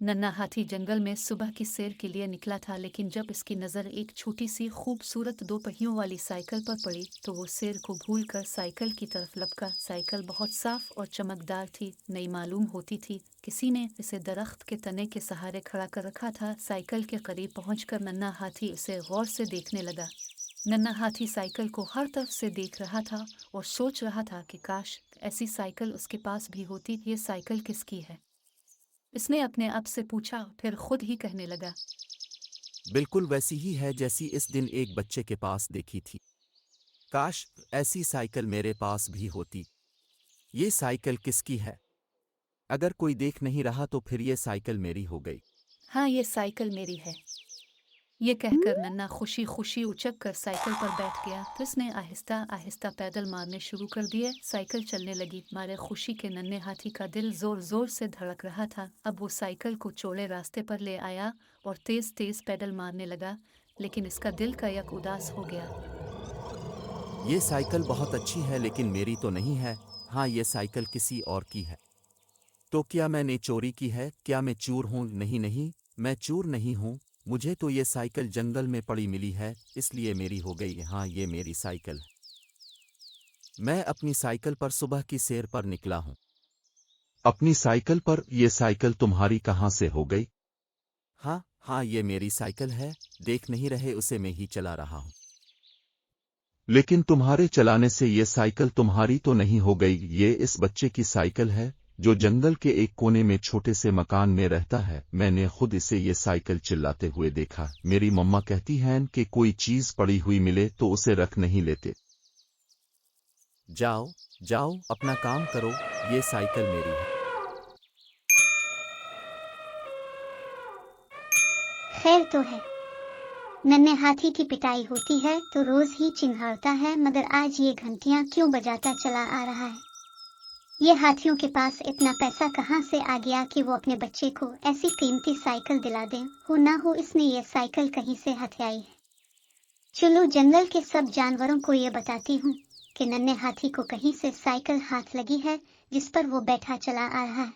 नन्हा हाथी जंगल में सुबह की सैर के लिए निकला था, लेकिन जब इसकी नज़र एक छोटी सी खूबसूरत दो पहियों वाली साइकिल पर पड़ी तो वो सैर को भूलकर साइकिल की तरफ लपका। साइकिल बहुत साफ और चमकदार थी, नई मालूम होती थी। किसी ने इसे दरख्त के तने के सहारे खड़ा कर रखा था। साइकिल के करीब पहुंचकर नन्हा हाथी उसे गौर से देखने लगा। नन्हा हाथी साइकिल को हर तरफ से देख रहा था और सोच रहा था कि काश ऐसी साइकिल उसके पास भी होती। ये साइकिल किसकी है? इसने अपने आप से पूछा, फिर खुद ही कहने लगा। बिल्कुल वैसी ही है जैसी इस दिन एक बच्चे के पास देखी थी। काश ऐसी साइकिल मेरे पास भी होती। ये साइकिल किसकी है? अगर कोई देख नहीं रहा तो फिर ये साइकिल मेरी हो गई। हाँ, ये साइकिल मेरी है। ये कहकर नन्हा खुशी खुशी उचक कर साइकिल पर बैठ गया। तो इसने आहिस्ता आहिस्ता पैदल मारने शुरू कर दिए। साइकिल चलने लगी। मारे खुशी के नन्हे हाथी का दिल जोर जोर से धड़क रहा था। अब वो साइकिल को चौड़े रास्ते पर ले आया और तेज तेज पैडल मारने लगा, लेकिन इसका दिल का यक उदास हो गया। ये साइकिल बहुत अच्छी है लेकिन मेरी तो नहीं है। हाँ, ये साइकिल किसी और की है। तो क्या मैंने चोरी की है? क्या मैं चोर हूँ? नहीं नहीं, मैं चोर नहीं हूँ। मुझे तो ये साइकिल जंगल में पड़ी मिली है, इसलिए मेरी हो गई। हाँ, ये मेरी साइकिल है। मैं अपनी साइकिल पर सुबह की सैर पर निकला हूँ। अपनी साइकिल पर? ये साइकिल तुम्हारी कहाँ से हो गई? हाँ हाँ, ये मेरी साइकिल है। देख नहीं रहे उसे मैं ही चला रहा हूँ। लेकिन तुम्हारे चलाने से ये साइकिल तुम्हारी तो नहीं हो गई। ये इस बच्चे की साइकिल है जो जंगल के एक कोने में छोटे से मकान में रहता है। मैंने खुद इसे ये साइकिल चिल्लाते हुए देखा। मेरी मम्मा कहती हैं कि कोई चीज पड़ी हुई मिले तो उसे रख नहीं लेते। जाओ जाओ, अपना काम करो। ये साइकिल मेरी है। खैर तो है। नन्हे हाथी की पिटाई होती है तो रोज ही चिन्हारता है, मगर आज ये घंटियां क्यों बजाता चला आ रहा है? ये हाथियों के पास इतना पैसा कहाँ से आ गया कि वो अपने बच्चे को ऐसी कीमती साइकिल दिला दें? हो ना हो इसने ये साइकिल कहीं से हथियाई है। चलो जंगल के सब जानवरों को ये बताती हूँ कि नन्हे हाथी को कहीं से साइकिल हाथ लगी है जिस पर वो बैठा चला आ रहा है।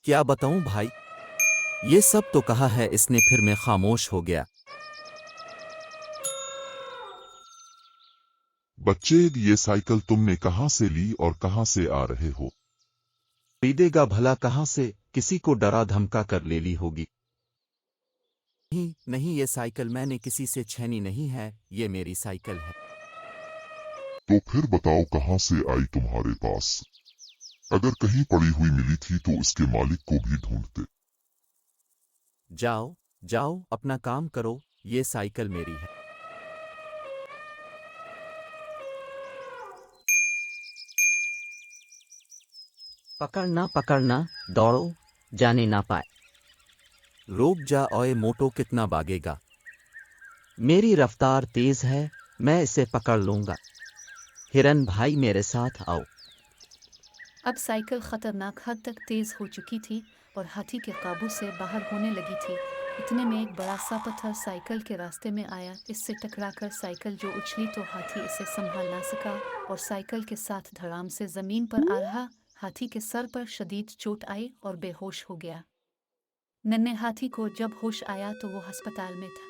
क्या बताऊं भाई, ये सब तो कहा है इसने, फिर मैं खामोश हो गया। बच्चे, ये साइकिल तुमने कहाँ से ली और कहाँ से आ रहे हो? खरीदेगा भला कहाँ से? किसी को डरा धमका कर ले ली होगी। नहीं नहीं, ये साइकिल मैंने किसी से छीनी नहीं है। ये मेरी साइकिल है। तो फिर बताओ कहाँ से आई तुम्हारे पास? अगर कहीं पड़ी हुई मिली थी तो उसके मालिक को भी ढूंढते। जाओ जाओ, अपना काम करो। ये साइकिल मेरी है। पकड़ना पकड़ना, दौड़ो, जाने ना पाए। रुक जा ओए मोटो, कितना भागेगा? मेरी रफ्तार तेज है, मैं इसे पकड़ लूंगा। हिरन भाई मेरे साथ आओ। अब साइकिल खतरनाक हद तक तेज हो चुकी थी और हाथी के काबू से बाहर होने लगी थी। इतने में एक बड़ा सा पत्थर साइकिल के रास्ते में आया। इससे टकराकर साइकिल जो उछली तो हाथी इसे संभाल ना सका और साइकिल के साथ धड़ाम से जमीन पर आ रहा हाथी के सर पर शदीद चोट आई और बेहोश हो गया। नन्हे हाथी को जब होश आया तो वो अस्पताल में था।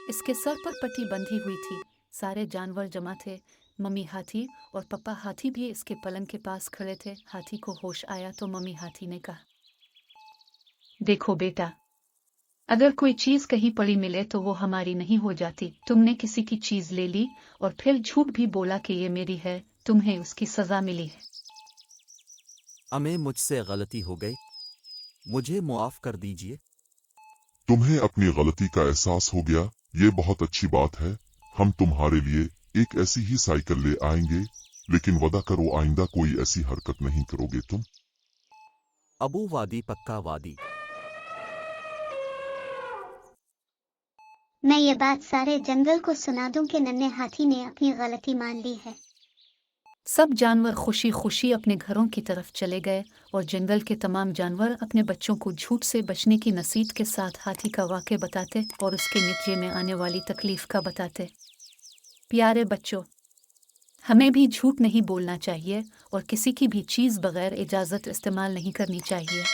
इसके सर पर पट्टी बंधी हुई थी। सारे जानवर जमा थे। मम्मी हाथी और पप्पा हाथी भी इसके पलंग के पास खड़े थे। हाथी को होश आया तो मम्मी हाथी ने कहा, देखो बेटा, अगर कोई चीज कहीं पड़ी मिले तो वो हमारी नहीं हो जाती। तुमने किसी की चीज ले ली और फिर झूठ भी बोला कि ये मेरी है। तुम्हें उसकी सजा मिली है। अम्मे, मुझसे गलती हो गई, मुझे मुआफ कर दीजिए। तुम्हें अपनी गलती का एहसास हो गया, ये बहुत अच्छी बात है। हम तुम्हारे लिए एक ऐसी ही साइकिल ले आएंगे, लेकिन वादा करो आइंदा कोई ऐसी हरकत नहीं करोगे तुम। अबू वादी पक्का वादी। मैं ये बात सारे जंगल को सुना दूं कि नन्हे हाथी ने अपनी गलती मान ली है। सब जानवर खुशी खुशी अपने घरों की तरफ चले गए और जंगल के तमाम जानवर अपने बच्चों को झूठ से बचने की नसीहत के साथ हाथी का वाक़े बताते और उसके नतीजे में आने वाली तकलीफ का बताते। प्यारे बच्चों, हमें भी झूठ नहीं बोलना चाहिए और किसी की भी चीज़ बगैर इजाज़त इस्तेमाल नहीं करनी चाहिए।